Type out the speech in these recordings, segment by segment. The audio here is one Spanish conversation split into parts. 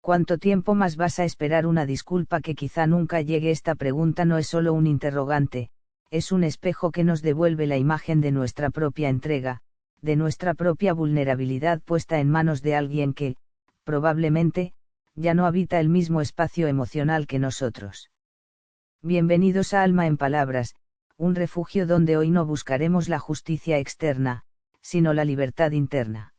¿Cuánto tiempo más vas a esperar una disculpa que quizá nunca llegue? Esta pregunta no es solo un interrogante, es un espejo que nos devuelve la imagen de nuestra propia entrega, de nuestra propia vulnerabilidad puesta en manos de alguien que, probablemente, ya no habita el mismo espacio emocional que nosotros. Bienvenidos a Alma en Palabras, un refugio donde hoy no buscaremos la justicia externa, sino la libertad interna.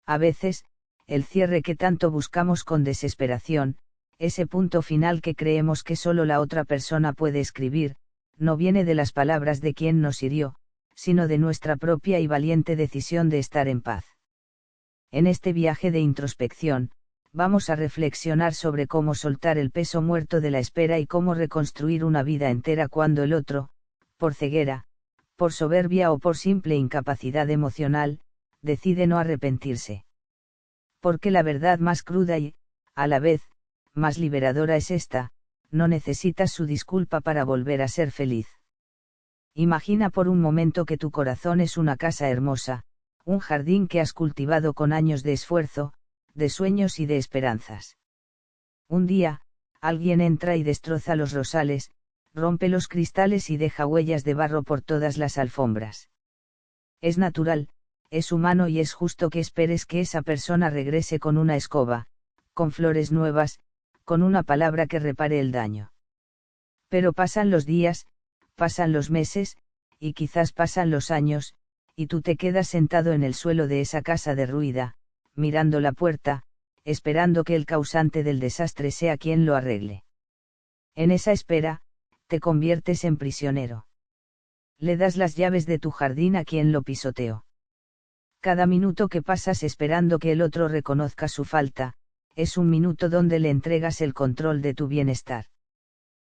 A veces, el cierre que tanto buscamos con desesperación, ese punto final que creemos que solo la otra persona puede escribir, no viene de las palabras de quien nos hirió, sino de nuestra propia y valiente decisión de estar en paz. En este viaje de introspección, vamos a reflexionar sobre cómo soltar el peso muerto de la espera y cómo reconstruir una vida entera cuando el otro, por ceguera, por soberbia o por simple incapacidad emocional, decide no arrepentirse. Porque la verdad más cruda y, a la vez, más liberadora es esta: no necesitas su disculpa para volver a ser feliz. Imagina por un momento que tu corazón es una casa hermosa, un jardín que has cultivado con años de esfuerzo, de sueños y de esperanzas. Un día, alguien entra y destroza los rosales, rompe los cristales y deja huellas de barro por todas las alfombras. Es natural, es humano y es justo que esperes que esa persona regrese con una escoba, con flores nuevas, con una palabra que repare el daño. Pero pasan los días, pasan los meses, y quizás pasan los años, y tú te quedas sentado en el suelo de esa casa derruida, mirando la puerta, esperando que el causante del desastre sea quien lo arregle. En esa espera, te conviertes en prisionero. Le das las llaves de tu jardín a quien lo pisoteó. Cada minuto que pasas esperando que el otro reconozca su falta, es un minuto donde le entregas el control de tu bienestar.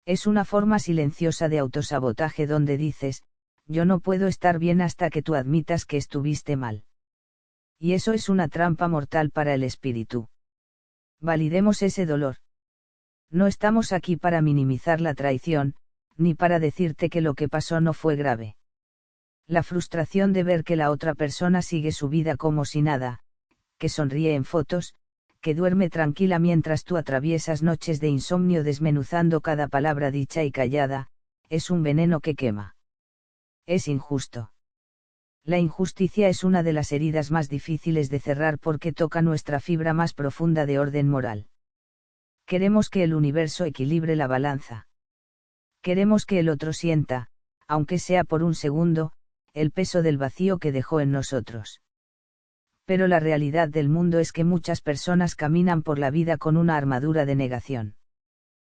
Es una forma silenciosa de autosabotaje donde dices: yo no puedo estar bien hasta que tú admitas que estuviste mal. Y eso es una trampa mortal para el espíritu. Validemos ese dolor. No estamos aquí para minimizar la traición, ni para decirte que lo que pasó no fue grave. La frustración de ver que la otra persona sigue su vida como si nada, que sonríe en fotos, que duerme tranquila mientras tú atraviesas noches de insomnio desmenuzando cada palabra dicha y callada, es un veneno que quema. Es injusto. La injusticia es una de las heridas más difíciles de cerrar porque toca nuestra fibra más profunda de orden moral. Queremos que el universo equilibre la balanza. Queremos que el otro sienta, aunque sea por un segundo, el peso del vacío que dejó en nosotros. Pero la realidad del mundo es que muchas personas caminan por la vida con una armadura de negación.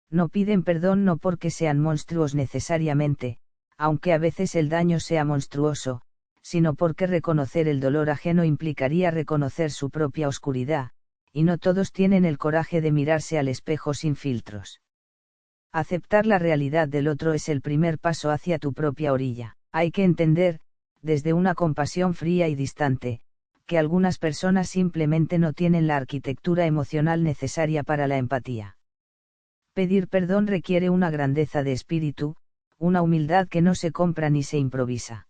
No piden perdón no porque sean monstruos necesariamente, aunque a veces el daño sea monstruoso, sino porque reconocer el dolor ajeno implicaría reconocer su propia oscuridad, y no todos tienen el coraje de mirarse al espejo sin filtros. Aceptar la realidad del otro es el primer paso hacia tu propia orilla. Hay que entender, desde una compasión fría y distante, que algunas personas simplemente no tienen la arquitectura emocional necesaria para la empatía. Pedir perdón requiere una grandeza de espíritu, una humildad que no se compra ni se improvisa.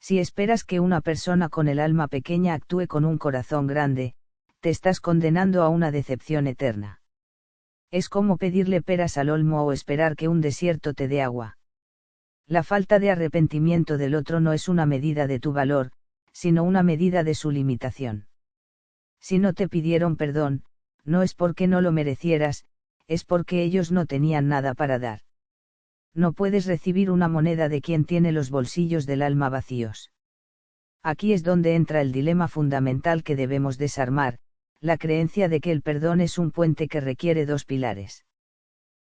Si esperas que una persona con el alma pequeña actúe con un corazón grande, te estás condenando a una decepción eterna. Es como pedirle peras al olmo o esperar que un desierto te dé agua. La falta de arrepentimiento del otro no es una medida de tu valor, sino una medida de su limitación. Si no te pidieron perdón, no es porque no lo merecieras, es porque ellos no tenían nada para dar. No puedes recibir una moneda de quien tiene los bolsillos del alma vacíos. Aquí es donde entra el dilema fundamental que debemos desarmar, la creencia de que el perdón es un puente que requiere dos pilares.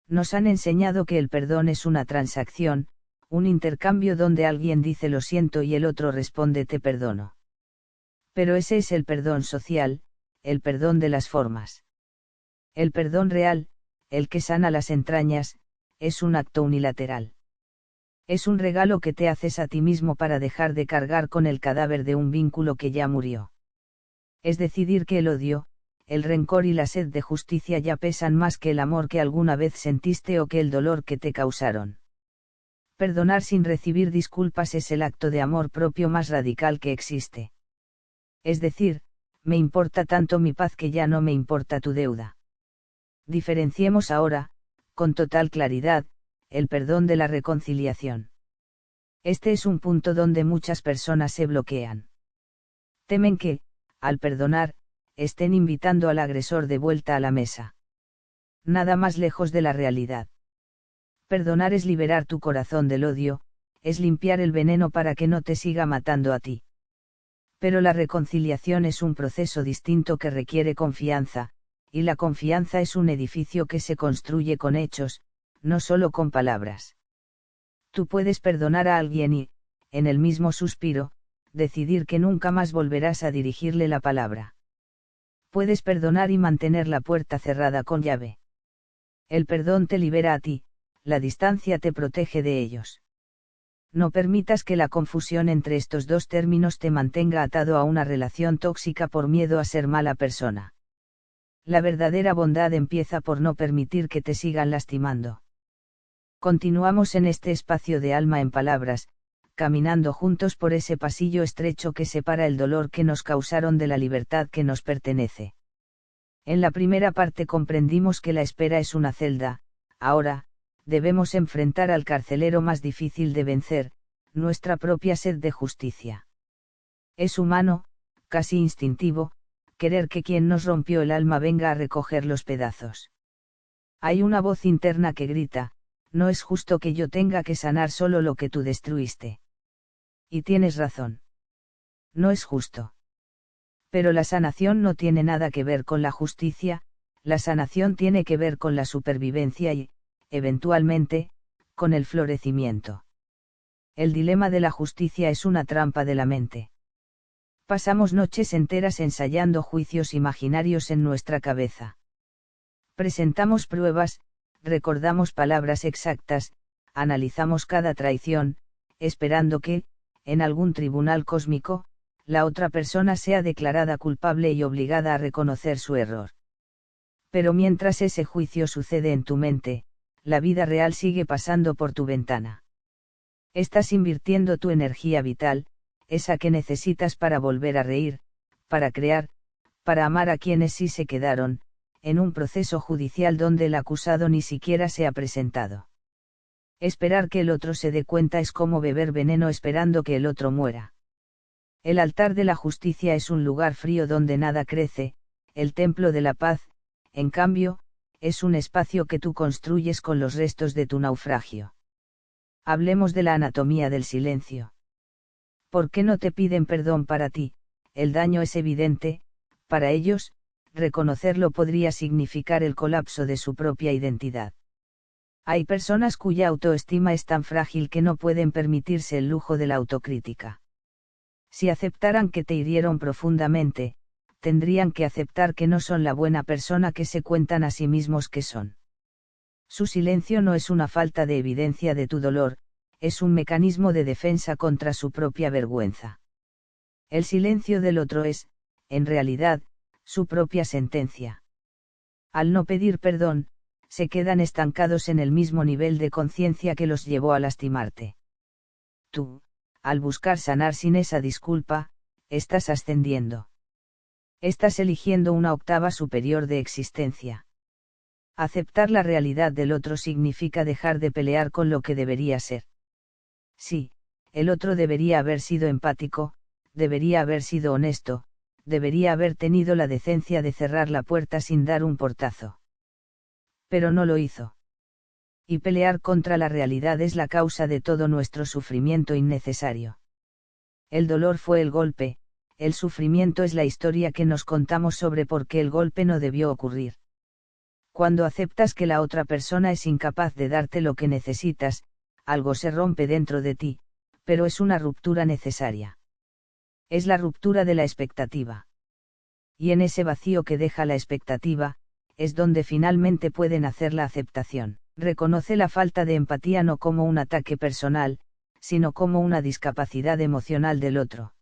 Nos han enseñado que el perdón es una transacción, un intercambio donde alguien dice lo siento y el otro responde te perdono. Pero ese es el perdón social, el perdón de las formas. El perdón real, el que sana las entrañas, es un acto unilateral. Es un regalo que te haces a ti mismo para dejar de cargar con el cadáver de un vínculo que ya murió. Es decidir que el odio, el rencor y la sed de justicia ya pesan más que el amor que alguna vez sentiste o que el dolor que te causaron. Perdonar sin recibir disculpas es el acto de amor propio más radical que existe. Es decir, me importa tanto mi paz que ya no me importa tu deuda. Diferenciemos ahora, con total claridad, el perdón de la reconciliación. Este es un punto donde muchas personas se bloquean. Temen que, al perdonar, estén invitando al agresor de vuelta a la mesa. Nada más lejos de la realidad. Perdonar es liberar tu corazón del odio, es limpiar el veneno para que no te siga matando a ti. Pero la reconciliación es un proceso distinto que requiere confianza, y la confianza es un edificio que se construye con hechos, no solo con palabras. Tú puedes perdonar a alguien y, en el mismo suspiro, decidir que nunca más volverás a dirigirle la palabra. Puedes perdonar y mantener la puerta cerrada con llave. El perdón te libera a ti, la distancia te protege de ellos. No permitas que la confusión entre estos dos términos te mantenga atado a una relación tóxica por miedo a ser mala persona. La verdadera bondad empieza por no permitir que te sigan lastimando. Continuamos en este espacio de alma en palabras, caminando juntos por ese pasillo estrecho que separa el dolor que nos causaron de la libertad que nos pertenece. En la primera parte comprendimos que la espera es una celda, ahora, debemos enfrentar al carcelero más difícil de vencer, nuestra propia sed de justicia. Es humano, casi instintivo, querer que quien nos rompió el alma venga a recoger los pedazos. Hay una voz interna que grita, no es justo que yo tenga que sanar solo lo que tú destruiste. Y tienes razón. No es justo. Pero la sanación no tiene nada que ver con la justicia, la sanación tiene que ver con la supervivencia y, eventualmente, con el florecimiento. El dilema de la justicia es una trampa de la mente. Pasamos noches enteras ensayando juicios imaginarios en nuestra cabeza. Presentamos pruebas, recordamos palabras exactas, analizamos cada traición, esperando que, en algún tribunal cósmico, la otra persona sea declarada culpable y obligada a reconocer su error. Pero mientras ese juicio sucede en tu mente, la vida real sigue pasando por tu ventana. Estás invirtiendo tu energía vital, esa que necesitas para volver a reír, para crear, para amar a quienes sí se quedaron, en un proceso judicial donde el acusado ni siquiera se ha presentado. Esperar que el otro se dé cuenta es como beber veneno esperando que el otro muera. El altar de la justicia es un lugar frío donde nada crece, el templo de la paz, en cambio, es un espacio que tú construyes con los restos de tu naufragio. Hablemos de la anatomía del silencio. ¿Por qué no te piden perdón para ti? El daño es evidente, para ellos, reconocerlo podría significar el colapso de su propia identidad. Hay personas cuya autoestima es tan frágil que no pueden permitirse el lujo de la autocrítica. Si aceptaran que te hirieron profundamente, tendrían que aceptar que no son la buena persona que se cuentan a sí mismos que son. Su silencio no es una falta de evidencia de tu dolor, es un mecanismo de defensa contra su propia vergüenza. El silencio del otro es, en realidad, su propia sentencia. Al no pedir perdón, se quedan estancados en el mismo nivel de conciencia que los llevó a lastimarte. Tú, al buscar sanar sin esa disculpa, estás ascendiendo. Estás eligiendo una octava superior de existencia. Aceptar la realidad del otro significa dejar de pelear con lo que debería ser. Sí, el otro debería haber sido empático, debería haber sido honesto, debería haber tenido la decencia de cerrar la puerta sin dar un portazo. Pero no lo hizo. Y pelear contra la realidad es la causa de todo nuestro sufrimiento innecesario. El dolor fue el golpe, el sufrimiento es la historia que nos contamos sobre por qué el golpe no debió ocurrir. Cuando aceptas que la otra persona es incapaz de darte lo que necesitas, algo se rompe dentro de ti, pero es una ruptura necesaria. Es la ruptura de la expectativa. Y en ese vacío que deja la expectativa, es donde finalmente puede nacer la aceptación. Reconoce la falta de empatía no como un ataque personal, sino como una discapacidad emocional del otro.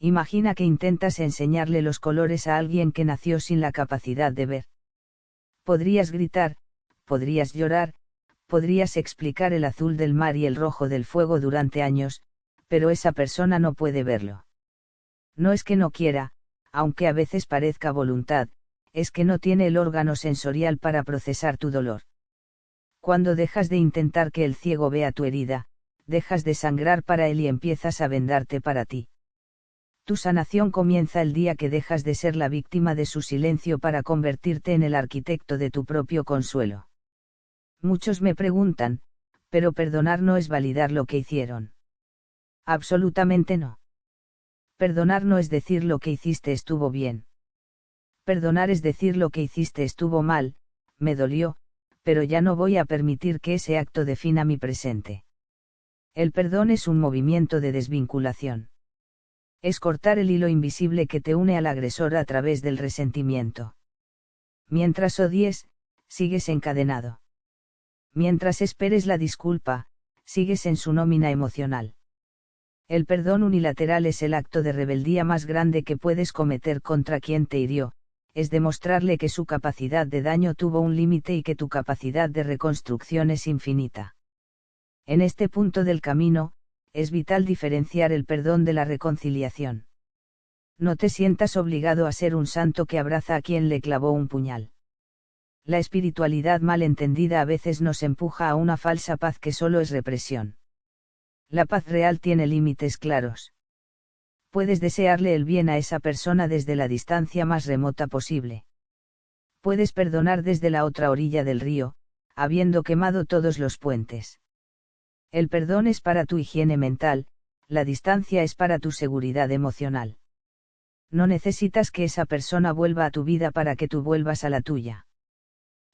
Imagina que intentas enseñarle los colores a alguien que nació sin la capacidad de ver. Podrías gritar, podrías llorar, podrías explicar el azul del mar y el rojo del fuego durante años, pero esa persona no puede verlo. No es que no quiera, aunque a veces parezca voluntad, es que no tiene el órgano sensorial para procesar tu dolor. Cuando dejas de intentar que el ciego vea tu herida, dejas de sangrar para él y empiezas a vendarte para ti. Tu sanación comienza el día que dejas de ser la víctima de su silencio para convertirte en el arquitecto de tu propio consuelo. Muchos me preguntan, pero perdonar no es validar lo que hicieron. Absolutamente no. Perdonar no es decir lo que hiciste estuvo bien. Perdonar es decir lo que hiciste estuvo mal, me dolió, pero ya no voy a permitir que ese acto defina mi presente. El perdón es un movimiento de desvinculación. Es cortar el hilo invisible que te une al agresor a través del resentimiento. Mientras odies, sigues encadenado. Mientras esperes la disculpa, sigues en su nómina emocional. El perdón unilateral es el acto de rebeldía más grande que puedes cometer contra quien te hirió, es demostrarle que su capacidad de daño tuvo un límite y que tu capacidad de reconstrucción es infinita. En este punto del camino, es vital diferenciar el perdón de la reconciliación. No te sientas obligado a ser un santo que abraza a quien le clavó un puñal. La espiritualidad mal entendida a veces nos empuja a una falsa paz que solo es represión. La paz real tiene límites claros. Puedes desearle el bien a esa persona desde la distancia más remota posible. Puedes perdonar desde la otra orilla del río, habiendo quemado todos los puentes. El perdón es para tu higiene mental, la distancia es para tu seguridad emocional. No necesitas que esa persona vuelva a tu vida para que tú vuelvas a la tuya.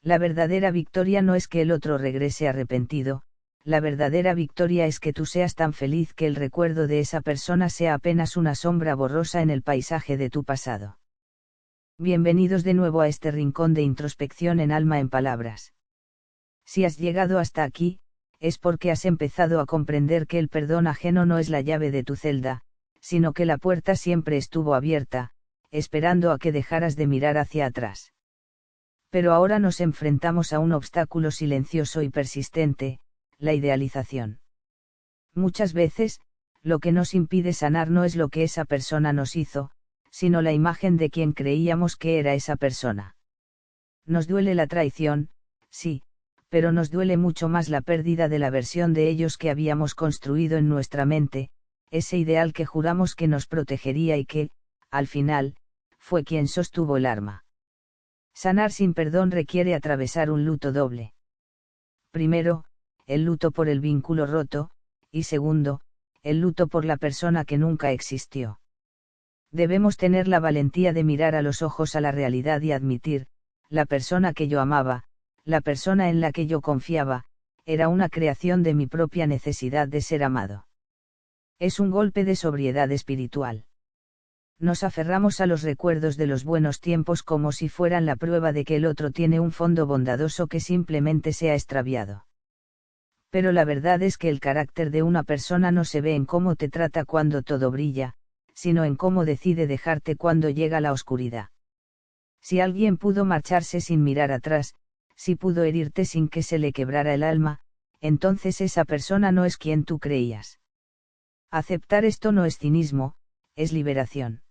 La verdadera victoria no es que el otro regrese arrepentido, la verdadera victoria es que tú seas tan feliz que el recuerdo de esa persona sea apenas una sombra borrosa en el paisaje de tu pasado. Bienvenidos de nuevo a este rincón de introspección en Alma en Palabras. Si has llegado hasta aquí, es porque has empezado a comprender que el perdón ajeno no es la llave de tu celda, sino que la puerta siempre estuvo abierta, esperando a que dejaras de mirar hacia atrás. Pero ahora nos enfrentamos a un obstáculo silencioso y persistente, la idealización. Muchas veces, lo que nos impide sanar no es lo que esa persona nos hizo, sino la imagen de quien creíamos que era esa persona. Nos duele la traición, sí, pero nos duele mucho más la pérdida de la versión de ellos que habíamos construido en nuestra mente, ese ideal que juramos que nos protegería y que, al final, fue quien sostuvo el arma. Sanar sin perdón requiere atravesar un luto doble. Primero, el luto por el vínculo roto, y segundo, el luto por la persona que nunca existió. Debemos tener la valentía de mirar a los ojos a la realidad y admitir, la persona que yo amaba, la persona en la que yo confiaba, era una creación de mi propia necesidad de ser amado. Es un golpe de sobriedad espiritual. Nos aferramos a los recuerdos de los buenos tiempos como si fueran la prueba de que el otro tiene un fondo bondadoso que simplemente se ha extraviado. Pero la verdad es que el carácter de una persona no se ve en cómo te trata cuando todo brilla, sino en cómo decide dejarte cuando llega la oscuridad. Si alguien pudo marcharse sin mirar atrás, si pudo herirte sin que se le quebrara el alma, entonces esa persona no es quien tú creías. Aceptar esto no es cinismo, es liberación.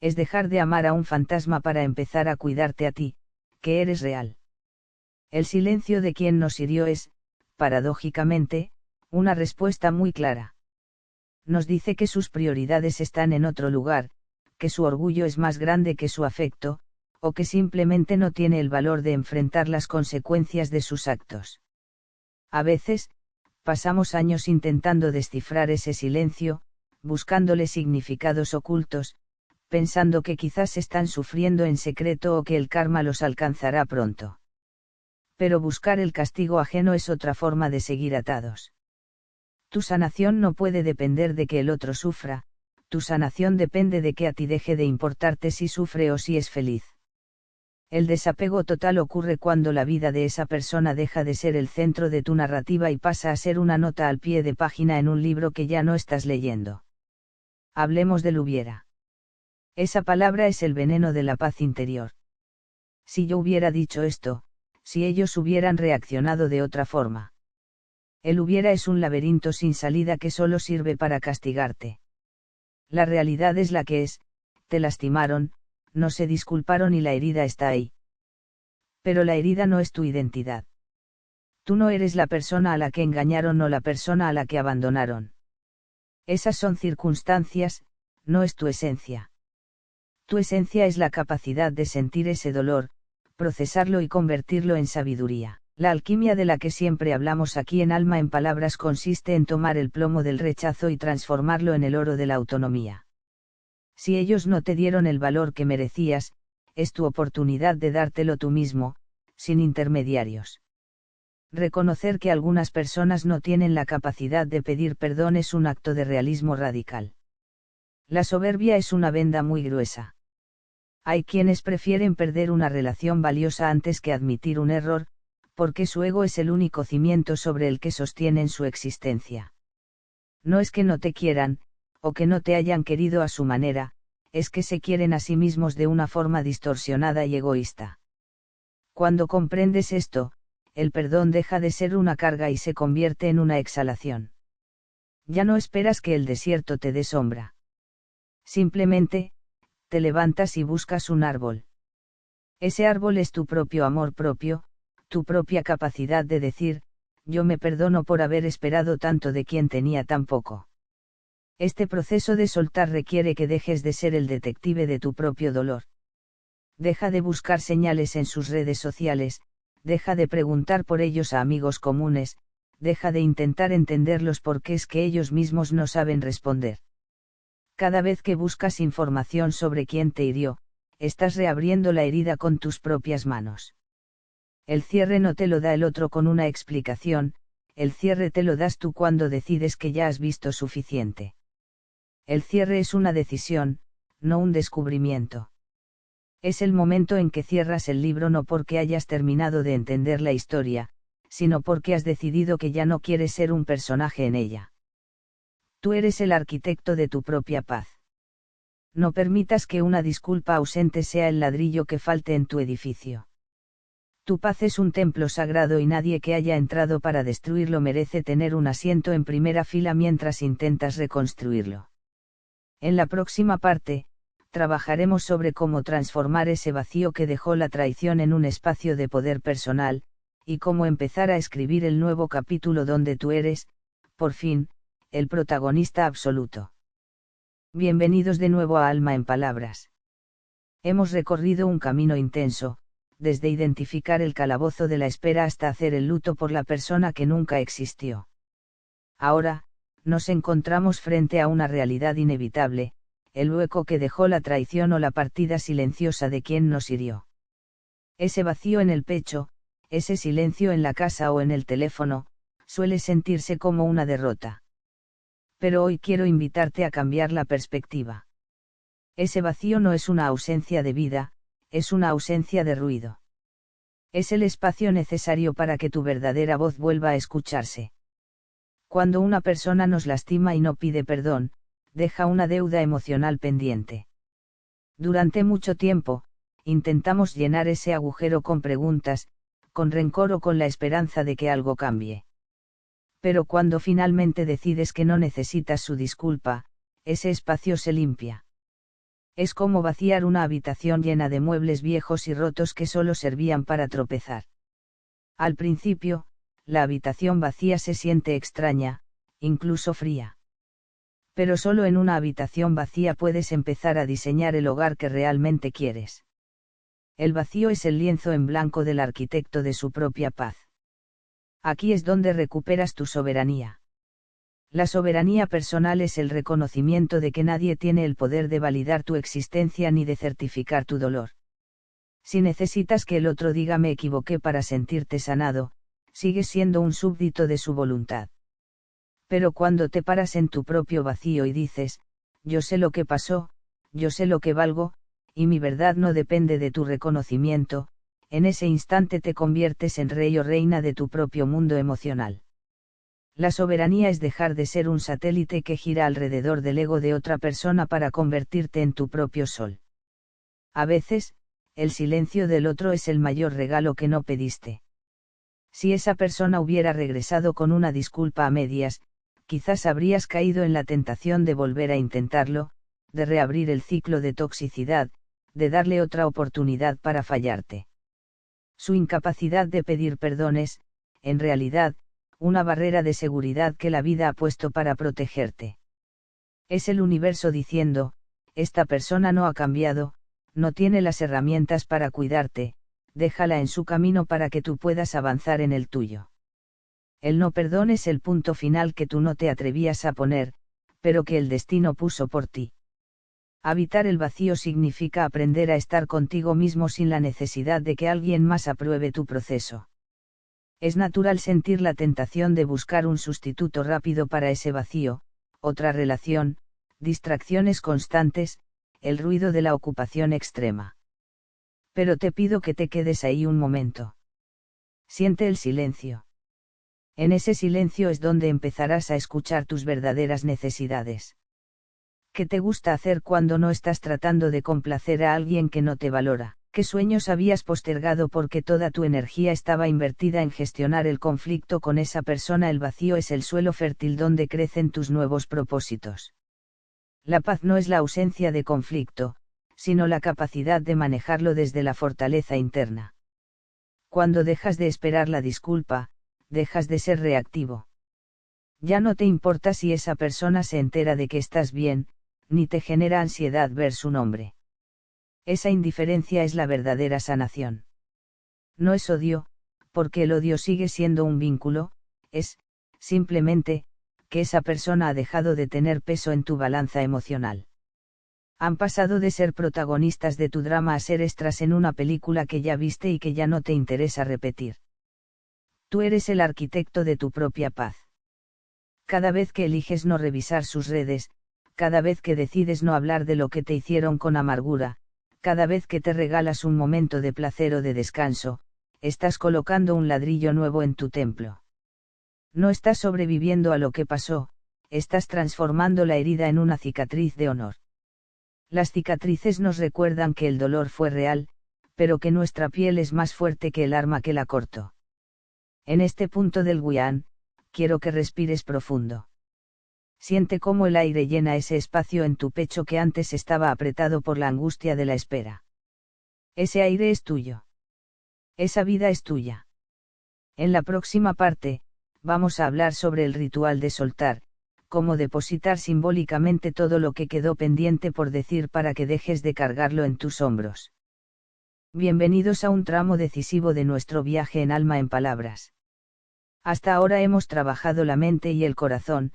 Es dejar de amar a un fantasma para empezar a cuidarte a ti, que eres real. El silencio de quien nos hirió es, paradójicamente, una respuesta muy clara. Nos dice que sus prioridades están en otro lugar, que su orgullo es más grande que su afecto, o que simplemente no tiene el valor de enfrentar las consecuencias de sus actos. A veces, pasamos años intentando descifrar ese silencio, buscándole significados ocultos, pensando que quizás están sufriendo en secreto o que el karma los alcanzará pronto. Pero buscar el castigo ajeno es otra forma de seguir atados. Tu sanación no puede depender de que el otro sufra, tu sanación depende de que a ti deje de importarte si sufre o si es feliz. El desapego total ocurre cuando la vida de esa persona deja de ser el centro de tu narrativa y pasa a ser una nota al pie de página en un libro que ya no estás leyendo. Hablemos del hubiera. Esa palabra es el veneno de la paz interior. Si yo hubiera dicho esto, si ellos hubieran reaccionado de otra forma. El hubiera es un laberinto sin salida que solo sirve para castigarte. La realidad es la que es, te lastimaron, no se disculparon y la herida está ahí. Pero la herida no es tu identidad. Tú no eres la persona a la que engañaron o la persona a la que abandonaron. Esas son circunstancias, no es tu esencia. Tu esencia es la capacidad de sentir ese dolor, procesarlo y convertirlo en sabiduría. La alquimia de la que siempre hablamos aquí en Alma en Palabras consiste en tomar el plomo del rechazo y transformarlo en el oro de la autonomía. Si ellos no te dieron el valor que merecías, es tu oportunidad de dártelo tú mismo, sin intermediarios. Reconocer que algunas personas no tienen la capacidad de pedir perdón es un acto de realismo radical. La soberbia es una venda muy gruesa. Hay quienes prefieren perder una relación valiosa antes que admitir un error, porque su ego es el único cimiento sobre el que sostienen su existencia. No es que no te quieran, o que no te hayan querido a su manera, es que se quieren a sí mismos de una forma distorsionada y egoísta. Cuando comprendes esto, el perdón deja de ser una carga y se convierte en una exhalación. Ya no esperas que el desierto te dé sombra. Simplemente, te levantas y buscas un árbol. Ese árbol es tu propio amor propio, tu propia capacidad de decir, yo me perdono por haber esperado tanto de quien tenía tan poco. Este proceso de soltar requiere que dejes de ser el detective de tu propio dolor. Deja de buscar señales en sus redes sociales, deja de preguntar por ellos a amigos comunes, deja de intentar entender los porqués que ellos mismos no saben responder. Cada vez que buscas información sobre quién te hirió, estás reabriendo la herida con tus propias manos. El cierre no te lo da el otro con una explicación, el cierre te lo das tú cuando decides que ya has visto suficiente. El cierre es una decisión, no un descubrimiento. Es el momento en que cierras el libro no porque hayas terminado de entender la historia, sino porque has decidido que ya no quieres ser un personaje en ella. Tú eres el arquitecto de tu propia paz. No permitas que una disculpa ausente sea el ladrillo que falte en tu edificio. Tu paz es un templo sagrado y nadie que haya entrado para destruirlo merece tener un asiento en primera fila mientras intentas reconstruirlo. En la próxima parte, trabajaremos sobre cómo transformar ese vacío que dejó la traición en un espacio de poder personal, y cómo empezar a escribir el nuevo capítulo donde tú eres, por fin, el protagonista absoluto. Bienvenidos de nuevo a Alma en Palabras. Hemos recorrido un camino intenso, desde identificar el calabozo de la espera hasta hacer el luto por la persona que nunca existió. Ahora, nos encontramos frente a una realidad inevitable, el hueco que dejó la traición o la partida silenciosa de quien nos hirió. Ese vacío en el pecho, ese silencio en la casa o en el teléfono, suele sentirse como una derrota. Pero hoy quiero invitarte a cambiar la perspectiva. Ese vacío no es una ausencia de vida, es una ausencia de ruido. Es el espacio necesario para que tu verdadera voz vuelva a escucharse. Cuando una persona nos lastima y no pide perdón, deja una deuda emocional pendiente. Durante mucho tiempo, intentamos llenar ese agujero con preguntas, con rencor o con la esperanza de que algo cambie. Pero cuando finalmente decides que no necesitas su disculpa, ese espacio se limpia. Es como vaciar una habitación llena de muebles viejos y rotos que solo servían para tropezar. Al principio, la habitación vacía se siente extraña, incluso fría. Pero solo en una habitación vacía puedes empezar a diseñar el hogar que realmente quieres. El vacío es el lienzo en blanco del arquitecto de su propia paz. Aquí es donde recuperas tu soberanía. La soberanía personal es el reconocimiento de que nadie tiene el poder de validar tu existencia ni de certificar tu dolor. Si necesitas que el otro diga me equivoqué para sentirte sanado, sigues siendo un súbdito de su voluntad. Pero cuando te paras en tu propio vacío y dices, yo sé lo que pasó, yo sé lo que valgo, y mi verdad no depende de tu reconocimiento, en ese instante te conviertes en rey o reina de tu propio mundo emocional. La soberanía es dejar de ser un satélite que gira alrededor del ego de otra persona para convertirte en tu propio sol. A veces, el silencio del otro es el mayor regalo que no pediste. Si esa persona hubiera regresado con una disculpa a medias, quizás habrías caído en la tentación de volver a intentarlo, de reabrir el ciclo de toxicidad, de darle otra oportunidad para fallarte. Su incapacidad de pedir perdón es, en realidad, una barrera de seguridad que la vida ha puesto para protegerte. Es el universo diciendo, esta persona no ha cambiado, no tiene las herramientas para cuidarte, déjala en su camino para que tú puedas avanzar en el tuyo. El no perdón es el punto final que tú no te atrevías a poner, pero que el destino puso por ti. Habitar el vacío significa aprender a estar contigo mismo sin la necesidad de que alguien más apruebe tu proceso. Es natural sentir la tentación de buscar un sustituto rápido para ese vacío, otra relación, distracciones constantes, el ruido de la ocupación extrema. Pero te pido que te quedes ahí un momento. Siente el silencio. En ese silencio es donde empezarás a escuchar tus verdaderas necesidades. ¿Qué te gusta hacer cuando no estás tratando de complacer a alguien que no te valora? ¿Qué sueños habías postergado porque toda tu energía estaba invertida en gestionar el conflicto con esa persona? El vacío es el suelo fértil donde crecen tus nuevos propósitos. La paz no es la ausencia de conflicto, sino la capacidad de manejarlo desde la fortaleza interna. Cuando dejas de esperar la disculpa, dejas de ser reactivo. Ya no te importa si esa persona se entera de que estás bien, ni te genera ansiedad ver su nombre. Esa indiferencia es la verdadera sanación. No es odio, porque el odio sigue siendo un vínculo, es, simplemente, que esa persona ha dejado de tener peso en tu balanza emocional. Han pasado de ser protagonistas de tu drama a ser extras en una película que ya viste y que ya no te interesa repetir. Tú eres el arquitecto de tu propia paz. Cada vez que eliges no revisar sus redes, cada vez que decides no hablar de lo que te hicieron con amargura, cada vez que te regalas un momento de placer o de descanso, estás colocando un ladrillo nuevo en tu templo. No estás sobreviviendo a lo que pasó, estás transformando la herida en una cicatriz de honor. Las cicatrices nos recuerdan que el dolor fue real, pero que nuestra piel es más fuerte que el arma que la cortó. En este punto del Guián, quiero que respires profundo. Siente cómo el aire llena ese espacio en tu pecho que antes estaba apretado por la angustia de la espera. Ese aire es tuyo. Esa vida es tuya. En la próxima parte, vamos a hablar sobre el ritual de soltar, cómo depositar simbólicamente todo lo que quedó pendiente por decir para que dejes de cargarlo en tus hombros. Bienvenidos a un tramo decisivo de nuestro viaje en Alma en Palabras. Hasta ahora hemos trabajado la mente y el corazón,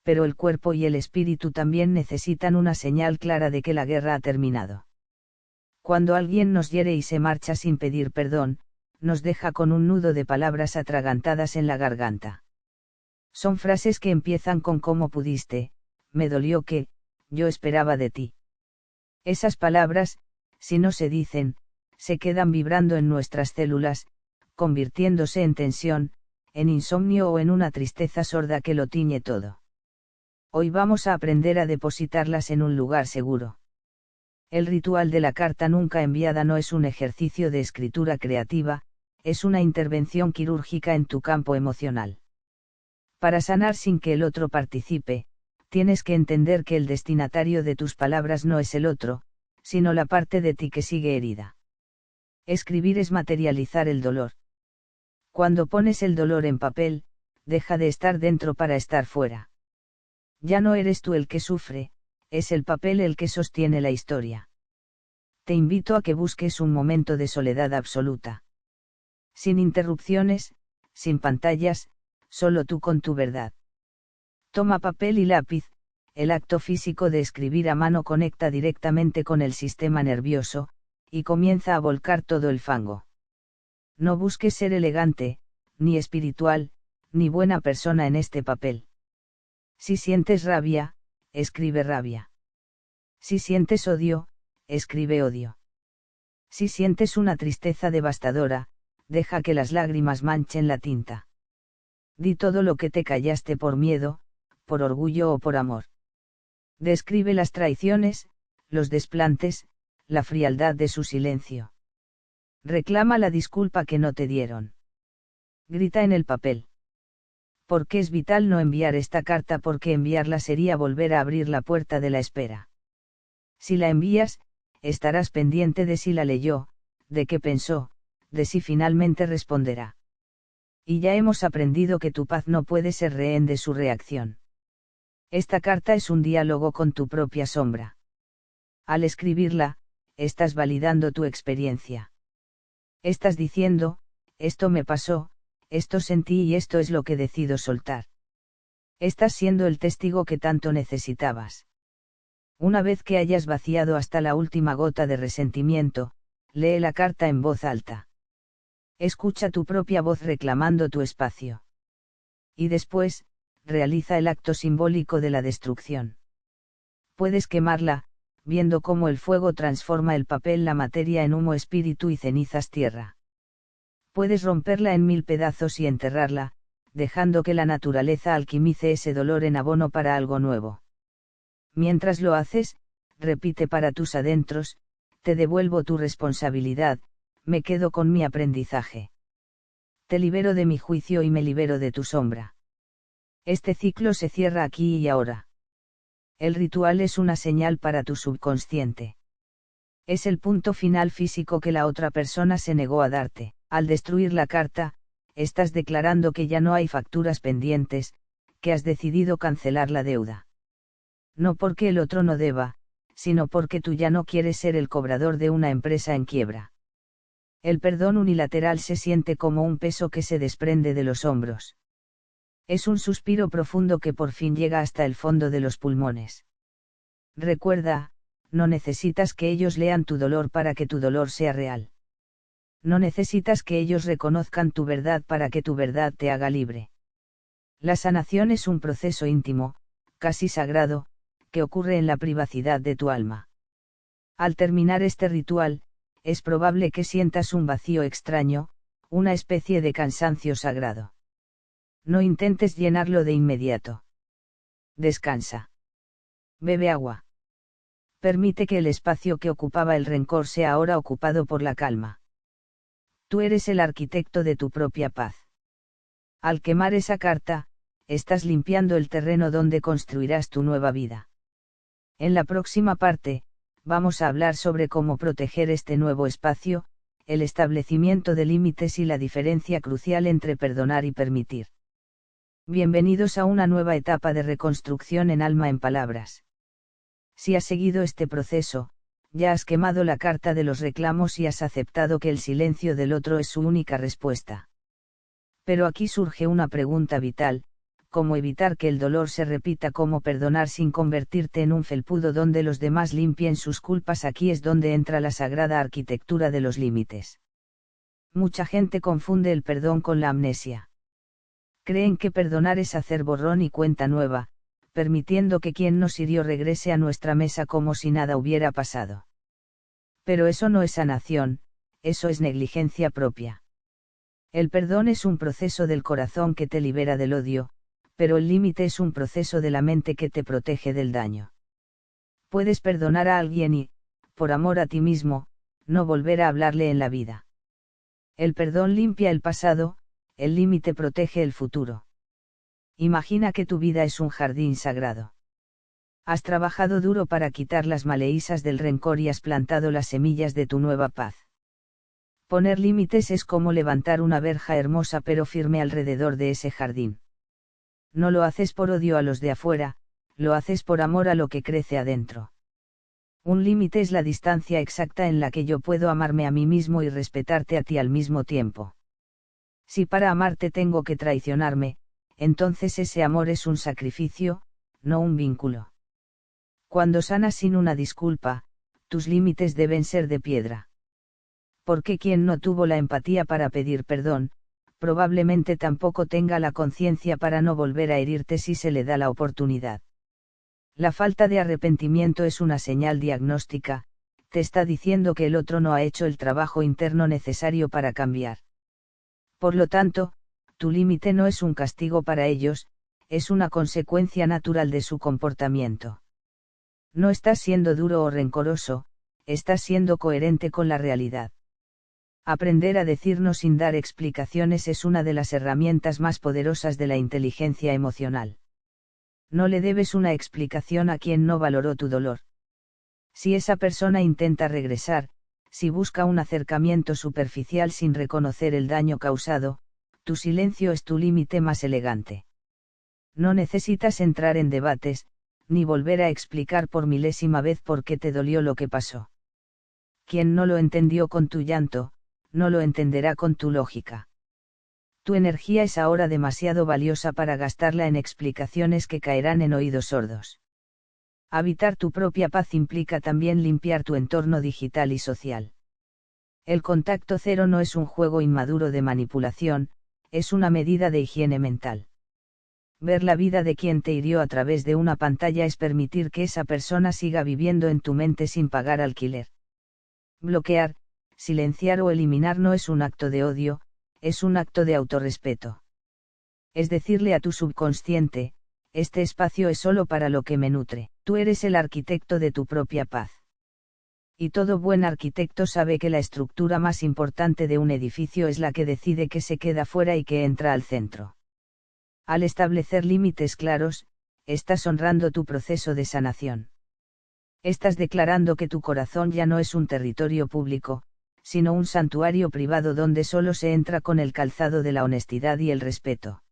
pero el cuerpo y el espíritu también necesitan una señal clara de que la guerra ha terminado. Cuando alguien nos hiere y se marcha sin pedir perdón, nos deja con un nudo de palabras atragantadas en la garganta. Son frases que empiezan con "¿cómo pudiste?", "me dolió que", "yo esperaba de ti". Esas palabras, si no se dicen, se quedan vibrando en nuestras células, convirtiéndose en tensión, en insomnio o en una tristeza sorda que lo tiñe todo. Hoy vamos a aprender a depositarlas en un lugar seguro. El ritual de la carta nunca enviada no es un ejercicio de escritura creativa, es una intervención quirúrgica en tu campo emocional. Para sanar sin que el otro participe, tienes que entender que el destinatario de tus palabras no es el otro, sino la parte de ti que sigue herida. Escribir es materializar el dolor. Cuando pones el dolor en papel, deja de estar dentro para estar fuera. Ya no eres tú el que sufre, es el papel el que sostiene la historia. Te invito a que busques un momento de soledad absoluta. Sin interrupciones, sin pantallas, solo tú con tu verdad. Toma papel y lápiz, el acto físico de escribir a mano conecta directamente con el sistema nervioso, y comienza a volcar todo el fango. No busques ser elegante, ni espiritual, ni buena persona en este papel. Si sientes rabia, escribe rabia. Si sientes odio, escribe odio. Si sientes una tristeza devastadora, deja que las lágrimas manchen la tinta. Di todo lo que te callaste por miedo, por orgullo o por amor. Describe las traiciones, los desplantes, la frialdad de su silencio. Reclama la disculpa que no te dieron. Grita en el papel. Porque es vital no enviar esta carta, porque enviarla sería volver a abrir la puerta de la espera. Si la envías, estarás pendiente de si la leyó, de qué pensó, de si finalmente responderá. Y ya hemos aprendido que tu paz no puede ser rehén de su reacción. Esta carta es un diálogo con tu propia sombra. Al escribirla, estás validando tu experiencia. Estás diciendo, esto me pasó, esto sentí y esto es lo que decido soltar. Estás siendo el testigo que tanto necesitabas. Una vez que hayas vaciado hasta la última gota de resentimiento, lee la carta en voz alta. Escucha tu propia voz reclamando tu espacio. Y después, realiza el acto simbólico de la destrucción. Puedes quemarla, viendo cómo el fuego transforma el papel, la materia en humo, espíritu y cenizas tierra. Puedes romperla en 1000 pedazos y enterrarla, dejando que la naturaleza alquimice ese dolor en abono para algo nuevo. Mientras lo haces, repite para tus adentros, te devuelvo tu responsabilidad, me quedo con mi aprendizaje. Te libero de mi juicio y me libero de tu sombra. Este ciclo se cierra aquí y ahora. El ritual es una señal para tu subconsciente. Es el punto final físico que la otra persona se negó a darte. Al destruir la carta, estás declarando que ya no hay facturas pendientes, que has decidido cancelar la deuda. No porque el otro no deba, sino porque tú ya no quieres ser el cobrador de una empresa en quiebra. El perdón unilateral se siente como un peso que se desprende de los hombros. Es un suspiro profundo que por fin llega hasta el fondo de los pulmones. Recuerda, no necesitas que ellos lean tu dolor para que tu dolor sea real. No necesitas que ellos reconozcan tu verdad para que tu verdad te haga libre. La sanación es un proceso íntimo, casi sagrado, que ocurre en la privacidad de tu alma. Al terminar este ritual, es probable que sientas un vacío extraño, una especie de cansancio sagrado. No intentes llenarlo de inmediato. Descansa. Bebe agua. Permite que el espacio que ocupaba el rencor sea ahora ocupado por la calma. Tú eres el arquitecto de tu propia paz. Al quemar esa carta, estás limpiando el terreno donde construirás tu nueva vida. En la próxima parte, vamos a hablar sobre cómo proteger este nuevo espacio, el establecimiento de límites y la diferencia crucial entre perdonar y permitir. Bienvenidos a una nueva etapa de reconstrucción en Alma en Palabras. Si has seguido este proceso, ya has quemado la carta de los reclamos y has aceptado que el silencio del otro es su única respuesta. Pero aquí surge una pregunta vital: ¿cómo evitar que el dolor se repita? ¿Cómo perdonar sin convertirte en un felpudo donde los demás limpien sus culpas? Aquí es donde entra la sagrada arquitectura de los límites. Mucha gente confunde el perdón con la amnesia. Creen que perdonar es hacer borrón y cuenta nueva, permitiendo que quien nos hirió regrese a nuestra mesa como si nada hubiera pasado. Pero eso no es sanación, eso es negligencia propia. El perdón es un proceso del corazón que te libera del odio, pero el límite es un proceso de la mente que te protege del daño. Puedes perdonar a alguien y, por amor a ti mismo, no volver a hablarle en la vida. El perdón limpia el pasado, el límite protege el futuro. Imagina que tu vida es un jardín sagrado. Has trabajado duro para quitar las malezas del rencor y has plantado las semillas de tu nueva paz. Poner límites es como levantar una verja hermosa pero firme alrededor de ese jardín. No lo haces por odio a los de afuera, lo haces por amor a lo que crece adentro. Un límite es la distancia exacta en la que yo puedo amarme a mí mismo y respetarte a ti al mismo tiempo. Si para amarte tengo que traicionarme, entonces ese amor es un sacrificio, no un vínculo. Cuando sanas sin una disculpa, tus límites deben ser de piedra. Porque quien no tuvo la empatía para pedir perdón, probablemente tampoco tenga la conciencia para no volver a herirte si se le da la oportunidad. La falta de arrepentimiento es una señal diagnóstica, te está diciendo que el otro no ha hecho el trabajo interno necesario para cambiar. Por lo tanto, tu límite no es un castigo para ellos, es una consecuencia natural de su comportamiento. No estás siendo duro o rencoroso, estás siendo coherente con la realidad. Aprender a decir no sin dar explicaciones es una de las herramientas más poderosas de la inteligencia emocional. No le debes una explicación a quien no valoró tu dolor. Si esa persona intenta regresar, si busca un acercamiento superficial sin reconocer el daño causado, tu silencio es tu límite más elegante. No necesitas entrar en debates, ni volver a explicar por milésima vez por qué te dolió lo que pasó. Quien no lo entendió con tu llanto, no lo entenderá con tu lógica. Tu energía es ahora demasiado valiosa para gastarla en explicaciones que caerán en oídos sordos. Habitar tu propia paz implica también limpiar tu entorno digital y social. El contacto cero no es un juego inmaduro de manipulación, es una medida de higiene mental. Ver la vida de quien te hirió a través de una pantalla es permitir que esa persona siga viviendo en tu mente sin pagar alquiler. Bloquear, silenciar o eliminar no es un acto de odio, es un acto de autorrespeto. Es decirle a tu subconsciente, este espacio es solo para lo que me nutre, tú eres el arquitecto de tu propia paz. Y todo buen arquitecto sabe que la estructura más importante de un edificio es la que decide qué se queda fuera y qué entra al centro. Al establecer límites claros, estás honrando tu proceso de sanación. Estás declarando que tu corazón ya no es un territorio público, sino un santuario privado donde solo se entra con el calzado de la honestidad y el respeto.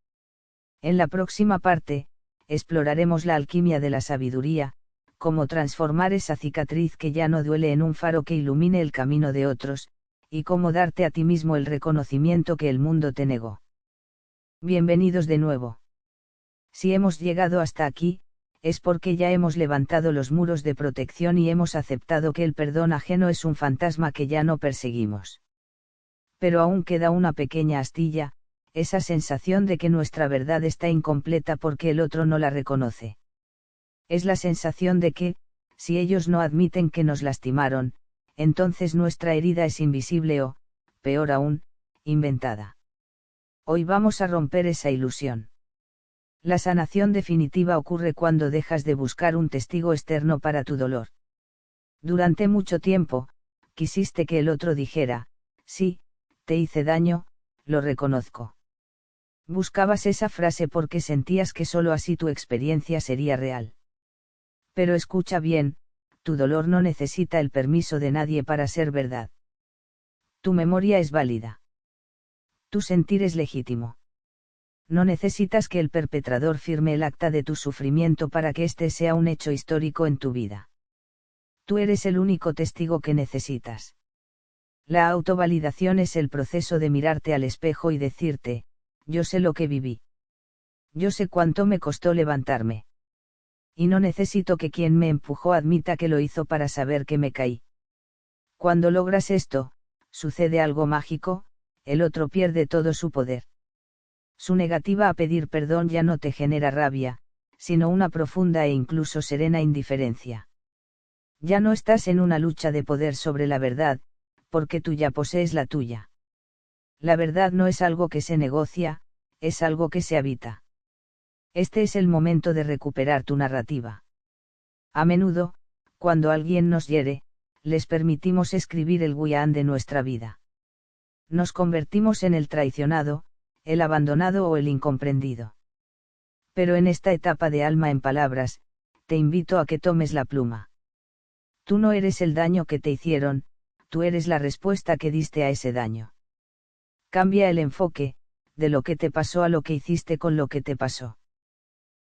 En la próxima parte, exploraremos la alquimia de la sabiduría, cómo transformar esa cicatriz que ya no duele en un faro que ilumine el camino de otros, y cómo darte a ti mismo el reconocimiento que el mundo te negó. Bienvenidos de nuevo. Si hemos llegado hasta aquí, es porque ya hemos levantado los muros de protección y hemos aceptado que el perdón ajeno es un fantasma que ya no perseguimos. Pero aún queda una pequeña astilla, esa sensación de que nuestra verdad está incompleta porque el otro no la reconoce. Es la sensación de que, si ellos no admiten que nos lastimaron, entonces nuestra herida es invisible o, peor aún, inventada. Hoy vamos a romper esa ilusión. La sanación definitiva ocurre cuando dejas de buscar un testigo externo para tu dolor. Durante mucho tiempo, quisiste que el otro dijera, sí, te hice daño, lo reconozco. Buscabas esa frase porque sentías que sólo así tu experiencia sería real. Pero escucha bien, tu dolor no necesita el permiso de nadie para ser verdad. Tu memoria es válida. Tu sentir es legítimo. No necesitas que el perpetrador firme el acta de tu sufrimiento para que este sea un hecho histórico en tu vida. Tú eres el único testigo que necesitas. La autovalidación es el proceso de mirarte al espejo y decirte, yo sé lo que viví. Yo sé cuánto me costó levantarme. Y no necesito que quien me empujó admita que lo hizo para saber que me caí. Cuando logras esto, sucede algo mágico, el otro pierde todo su poder. Su negativa a pedir perdón ya no te genera rabia, sino una profunda e incluso serena indiferencia. Ya no estás en una lucha de poder sobre la verdad, porque tú ya posees la tuya. La verdad no es algo que se negocia, es algo que se habita. Este es el momento de recuperar tu narrativa. A menudo, cuando alguien nos hiere, les permitimos escribir el guión de nuestra vida. Nos convertimos en el traicionado, el abandonado o el incomprendido. Pero en esta etapa de alma en palabras, te invito a que tomes la pluma. Tú no eres el daño que te hicieron, tú eres la respuesta que diste a ese daño. Cambia el enfoque, de lo que te pasó a lo que hiciste con lo que te pasó.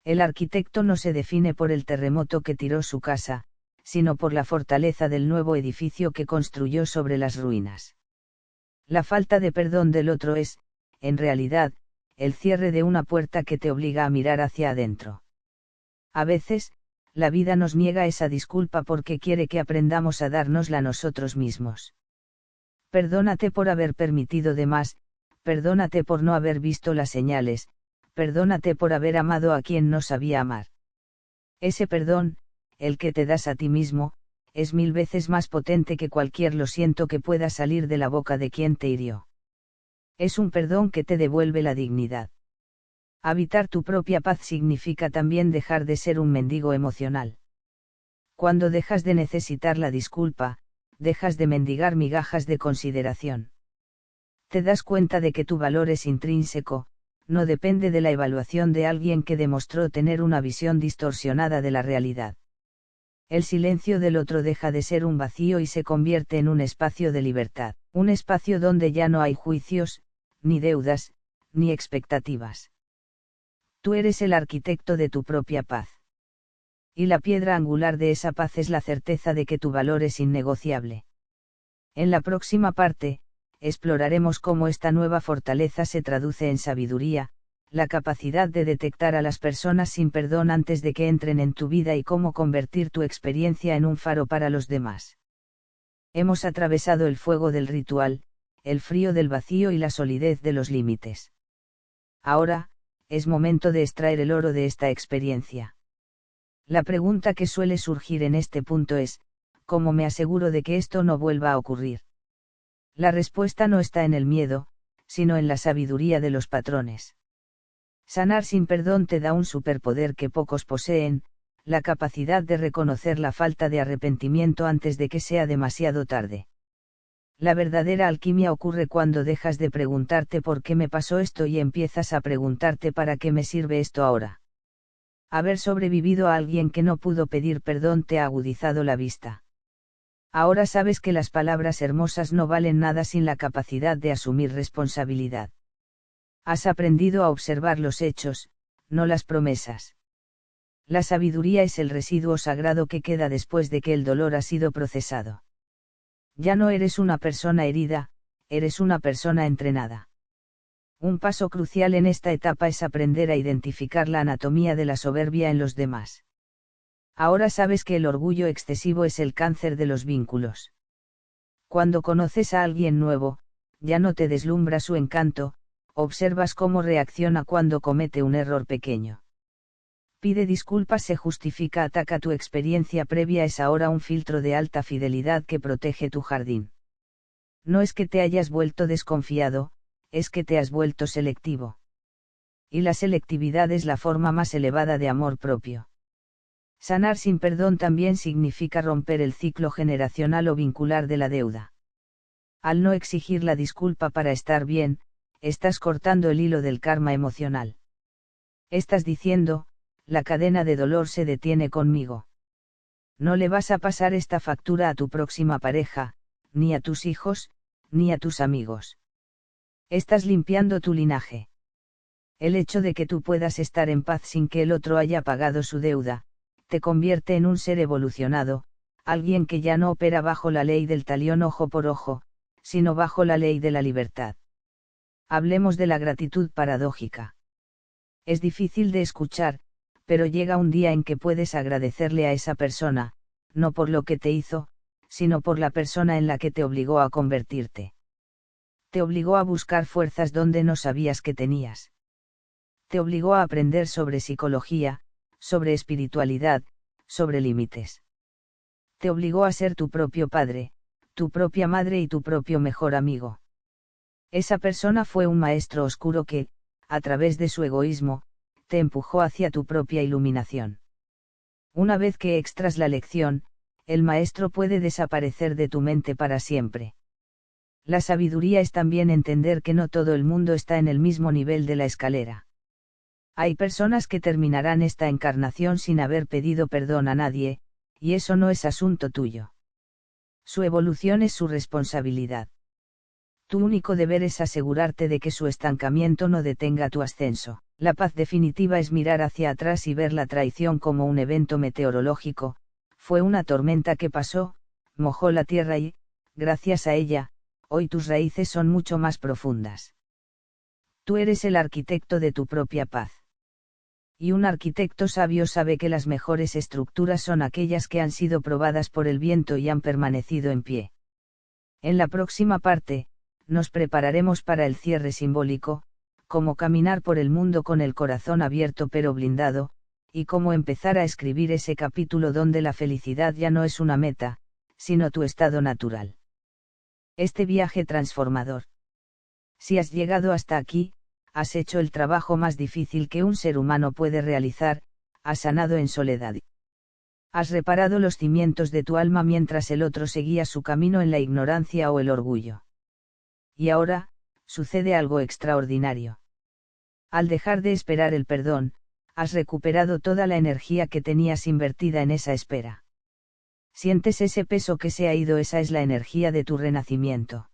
El arquitecto no se define por el terremoto que tiró su casa, sino por la fortaleza del nuevo edificio que construyó sobre las ruinas. La falta de perdón del otro es, en realidad, el cierre de una puerta que te obliga a mirar hacia adentro. A veces, la vida nos niega esa disculpa porque quiere que aprendamos a dárnosla nosotros mismos. Perdónate por haber permitido de más, perdónate por no haber visto las señales, perdónate por haber amado a quien no sabía amar. Ese perdón, el que te das a ti mismo, es 1000 veces más potente que cualquier lo siento que pueda salir de la boca de quien te hirió. Es un perdón que te devuelve la dignidad. Habitar tu propia paz significa también dejar de ser un mendigo emocional. Cuando dejas de necesitar la disculpa, dejas de mendigar migajas de consideración. Te das cuenta de que tu valor es intrínseco, no depende de la evaluación de alguien que demostró tener una visión distorsionada de la realidad. El silencio del otro deja de ser un vacío y se convierte en un espacio de libertad, un espacio donde ya no hay juicios, ni deudas, ni expectativas. Tú eres el arquitecto de tu propia paz. Y la piedra angular de esa paz es la certeza de que tu valor es innegociable. En la próxima parte, exploraremos cómo esta nueva fortaleza se traduce en sabiduría, la capacidad de detectar a las personas sin perdón antes de que entren en tu vida y cómo convertir tu experiencia en un faro para los demás. Hemos atravesado el fuego del ritual, el frío del vacío y la solidez de los límites. Ahora, es momento de extraer el oro de esta experiencia. La pregunta que suele surgir en este punto es, ¿cómo me aseguro de que esto no vuelva a ocurrir? La respuesta no está en el miedo, sino en la sabiduría de los patrones. Sanar sin perdón te da un superpoder que pocos poseen, la capacidad de reconocer la falta de arrepentimiento antes de que sea demasiado tarde. La verdadera alquimia ocurre cuando dejas de preguntarte por qué me pasó esto y empiezas a preguntarte para qué me sirve esto ahora. Haber sobrevivido a alguien que no pudo pedir perdón te ha agudizado la vista. Ahora sabes que las palabras hermosas no valen nada sin la capacidad de asumir responsabilidad. Has aprendido a observar los hechos, no las promesas. La sabiduría es el residuo sagrado que queda después de que el dolor ha sido procesado. Ya no eres una persona herida, eres una persona entrenada. Un paso crucial en esta etapa es aprender a identificar la anatomía de la soberbia en los demás. Ahora sabes que el orgullo excesivo es el cáncer de los vínculos. Cuando conoces a alguien nuevo, ya no te deslumbra su encanto, observas cómo reacciona cuando comete un error pequeño. Pide disculpas, se justifica, ataca. Tu experiencia previa es ahora un filtro de alta fidelidad que protege tu jardín. No es que te hayas vuelto desconfiado, es que te has vuelto selectivo. Y la selectividad es la forma más elevada de amor propio. Sanar sin perdón también significa romper el ciclo generacional o vincular de la deuda. Al no exigir la disculpa para estar bien, estás cortando el hilo del karma emocional. Estás diciendo, la cadena de dolor se detiene conmigo. No le vas a pasar esta factura a tu próxima pareja, ni a tus hijos, ni a tus amigos. Estás limpiando tu linaje. El hecho de que tú puedas estar en paz sin que el otro haya pagado su deuda, te convierte en un ser evolucionado, alguien que ya no opera bajo la ley del talión ojo por ojo, sino bajo la ley de la libertad. Hablemos de la gratitud paradójica. Es difícil de escuchar, pero llega un día en que puedes agradecerle a esa persona, no por lo que te hizo, sino por la persona en la que te obligó a convertirte. Te obligó a buscar fuerzas donde no sabías que tenías. Te obligó a aprender sobre psicología, sobre espiritualidad, sobre límites. Te obligó a ser tu propio padre, tu propia madre y tu propio mejor amigo. Esa persona fue un maestro oscuro que, a través de su egoísmo, te empujó hacia tu propia iluminación. Una vez que extras la lección, el maestro puede desaparecer de tu mente para siempre. La sabiduría es también entender que no todo el mundo está en el mismo nivel de la escalera. Hay personas que terminarán esta encarnación sin haber pedido perdón a nadie, y eso no es asunto tuyo. Su evolución es su responsabilidad. Tu único deber es asegurarte de que su estancamiento no detenga tu ascenso. La paz definitiva es mirar hacia atrás y ver la traición como un evento meteorológico. Fue una tormenta que pasó, mojó la tierra y, gracias a ella, hoy tus raíces son mucho más profundas. Tú eres el arquitecto de tu propia paz. Y un arquitecto sabio sabe que las mejores estructuras son aquellas que han sido probadas por el viento y han permanecido en pie. En la próxima parte, nos prepararemos para el cierre simbólico, cómo caminar por el mundo con el corazón abierto pero blindado, y cómo empezar a escribir ese capítulo donde la felicidad ya no es una meta, sino tu estado natural. Este viaje transformador. Si has llegado hasta aquí, has hecho el trabajo más difícil que un ser humano puede realizar, has sanado en soledad. Has reparado los cimientos de tu alma mientras el otro seguía su camino en la ignorancia o el orgullo. Y ahora, sucede algo extraordinario. Al dejar de esperar el perdón, has recuperado toda la energía que tenías invertida en esa espera. Sientes ese peso que se ha ido, esa es la energía de tu renacimiento.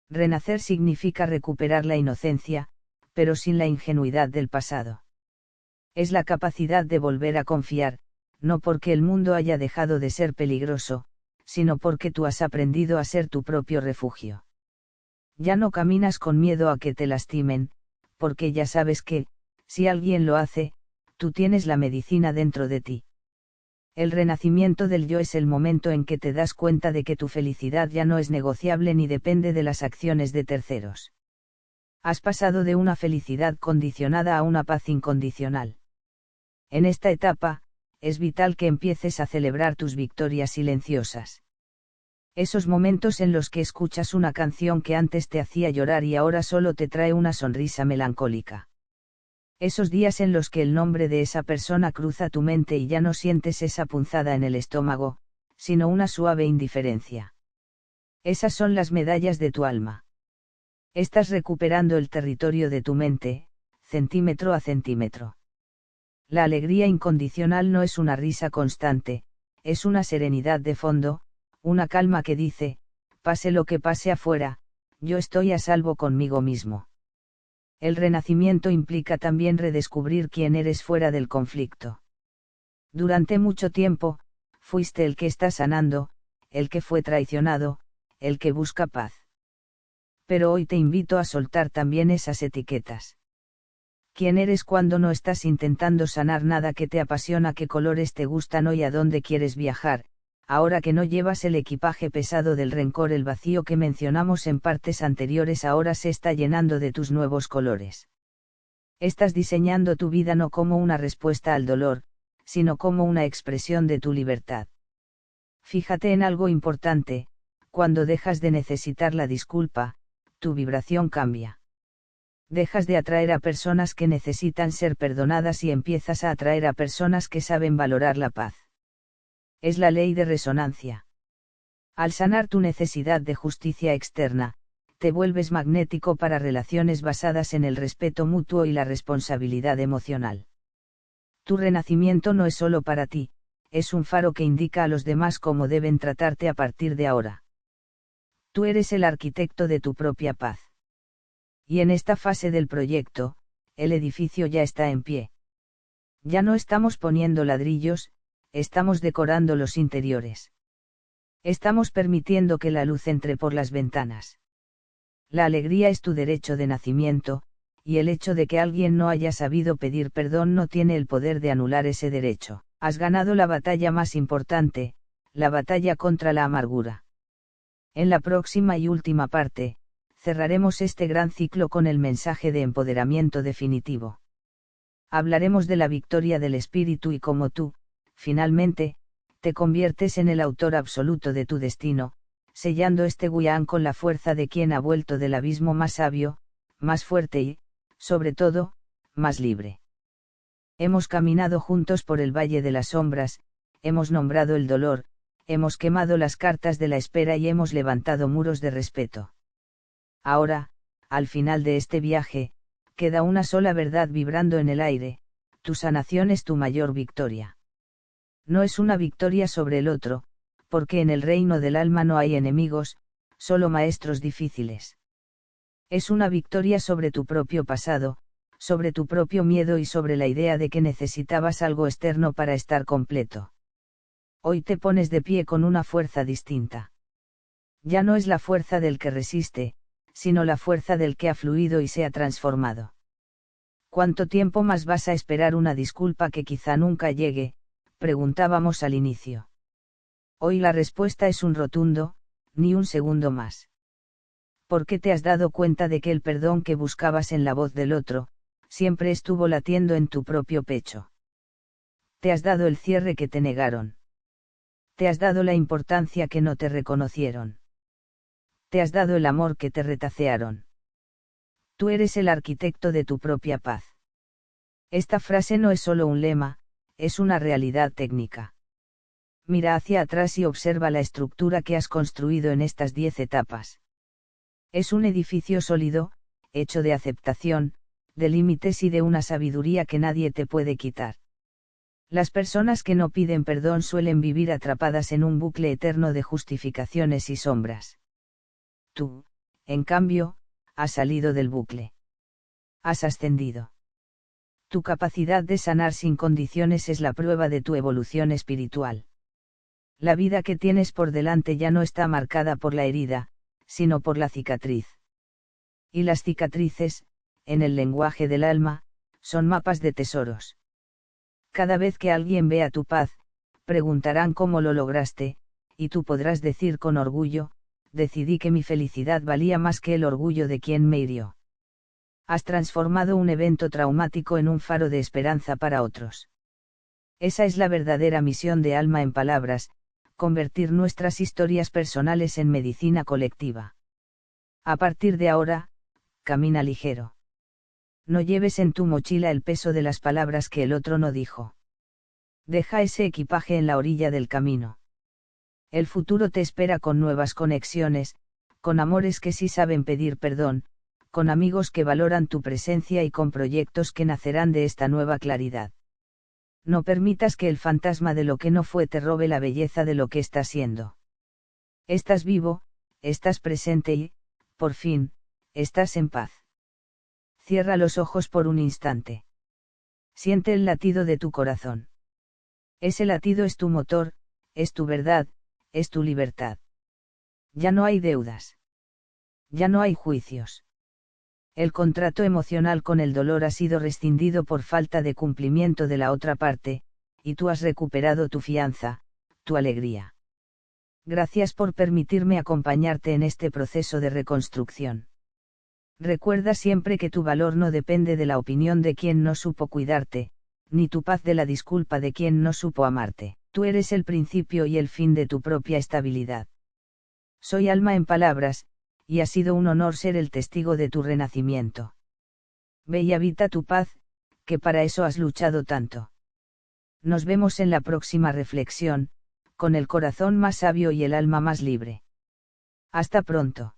Renacer significa recuperar la inocencia, pero sin la ingenuidad del pasado. Es la capacidad de volver a confiar, no porque el mundo haya dejado de ser peligroso, sino porque tú has aprendido a ser tu propio refugio. Ya no caminas con miedo a que te lastimen, porque ya sabes que, si alguien lo hace, tú tienes la medicina dentro de ti. El renacimiento del yo es el momento en que te das cuenta de que tu felicidad ya no es negociable ni depende de las acciones de terceros. Has pasado de una felicidad condicionada a una paz incondicional. En esta etapa, es vital que empieces a celebrar tus victorias silenciosas. Esos momentos en los que escuchas una canción que antes te hacía llorar y ahora solo te trae una sonrisa melancólica. Esos días en los que el nombre de esa persona cruza tu mente y ya no sientes esa punzada en el estómago, sino una suave indiferencia. Esas son las medallas de tu alma. Estás recuperando el territorio de tu mente, centímetro a centímetro. La alegría incondicional no es una risa constante, es una serenidad de fondo, una calma que dice, pase lo que pase afuera, yo estoy a salvo conmigo mismo. El renacimiento implica también redescubrir quién eres fuera del conflicto. Durante mucho tiempo, fuiste el que está sanando, el que fue traicionado, el que busca paz. Pero hoy te invito a soltar también esas etiquetas. ¿Quién eres cuando no estás intentando sanar nada que te apasiona? ¿Qué colores te gustan hoy? ¿A dónde quieres viajar? Ahora que no llevas el equipaje pesado del rencor, el vacío que mencionamos en partes anteriores ahora se está llenando de tus nuevos colores. Estás diseñando tu vida no como una respuesta al dolor, sino como una expresión de tu libertad. Fíjate en algo importante, cuando dejas de necesitar la disculpa, tu vibración cambia. Dejas de atraer a personas que necesitan ser perdonadas y empiezas a atraer a personas que saben valorar la paz. Es la ley de resonancia. Al sanar tu necesidad de justicia externa, te vuelves magnético para relaciones basadas en el respeto mutuo y la responsabilidad emocional. Tu renacimiento no es solo para ti, es un faro que indica a los demás cómo deben tratarte a partir de ahora. Tú eres el arquitecto de tu propia paz. Y en esta fase del proyecto, el edificio ya está en pie. Ya no estamos poniendo ladrillos, estamos decorando los interiores. Estamos permitiendo que la luz entre por las ventanas. La alegría es tu derecho de nacimiento, y el hecho de que alguien no haya sabido pedir perdón no tiene el poder de anular ese derecho. Has ganado la batalla más importante, la batalla contra la amargura. En la próxima y última parte, cerraremos este gran ciclo con el mensaje de empoderamiento definitivo. Hablaremos de la victoria del espíritu y cómo tú, finalmente, te conviertes en el autor absoluto de tu destino, sellando este Guián con la fuerza de quien ha vuelto del abismo más sabio, más fuerte y, sobre todo, más libre. Hemos caminado juntos por el valle de las sombras, hemos nombrado el dolor, hemos quemado las cartas de la espera y hemos levantado muros de respeto. Ahora, al final de este viaje, queda una sola verdad vibrando en el aire: tu sanación es tu mayor victoria. No es una victoria sobre el otro, porque en el reino del alma no hay enemigos, solo maestros difíciles. Es una victoria sobre tu propio pasado, sobre tu propio miedo y sobre la idea de que necesitabas algo externo para estar completo. Hoy te pones de pie con una fuerza distinta. Ya no es la fuerza del que resiste, sino la fuerza del que ha fluido y se ha transformado. ¿Cuánto tiempo más vas a esperar una disculpa que quizá nunca llegue?, preguntábamos al inicio. Hoy la respuesta es un rotundo, ni un segundo más. Porque te has dado cuenta de que el perdón que buscabas en la voz del otro, siempre estuvo latiendo en tu propio pecho. Te has dado el cierre que te negaron. Te has dado la importancia que no te reconocieron. Te has dado el amor que te retacearon. Tú eres el arquitecto de tu propia paz. Esta frase no es solo un lema, es una realidad técnica. Mira hacia atrás y observa la estructura que has construido en estas 10 etapas. Es un edificio sólido, hecho de aceptación, de límites y de una sabiduría que nadie te puede quitar. Las personas que no piden perdón suelen vivir atrapadas en un bucle eterno de justificaciones y sombras. Tú, en cambio, has salido del bucle. Has ascendido. Tu capacidad de sanar sin condiciones es la prueba de tu evolución espiritual. La vida que tienes por delante ya no está marcada por la herida, sino por la cicatriz. Y las cicatrices, en el lenguaje del alma, son mapas de tesoros. Cada vez que alguien vea tu paz, preguntarán cómo lo lograste, y tú podrás decir con orgullo: decidí que mi felicidad valía más que el orgullo de quien me hirió. Has transformado un evento traumático en un faro de esperanza para otros. Esa es la verdadera misión de Alma en Palabras, convertir nuestras historias personales en medicina colectiva. A partir de ahora, camina ligero. No lleves en tu mochila el peso de las palabras que el otro no dijo. Deja ese equipaje en la orilla del camino. El futuro te espera con nuevas conexiones, con amores que sí saben pedir perdón, con amigos que valoran tu presencia y con proyectos que nacerán de esta nueva claridad. No permitas que el fantasma de lo que no fue te robe la belleza de lo que está siendo. Estás vivo, estás presente y, por fin, estás en paz. Cierra los ojos por un instante. Siente el latido de tu corazón. Ese latido es tu motor, es tu verdad, es tu libertad. Ya no hay deudas. Ya no hay juicios. El contrato emocional con el dolor ha sido rescindido por falta de cumplimiento de la otra parte, y tú has recuperado tu fianza, tu alegría. Gracias por permitirme acompañarte en este proceso de reconstrucción. Recuerda siempre que tu valor no depende de la opinión de quien no supo cuidarte, ni tu paz de la disculpa de quien no supo amarte. Tú eres el principio y el fin de tu propia estabilidad. Soy Alma en Palabras, y ha sido un honor ser el testigo de tu renacimiento. Ve y habita tu paz, que para eso has luchado tanto. Nos vemos en la próxima reflexión, con el corazón más sabio y el alma más libre. Hasta pronto.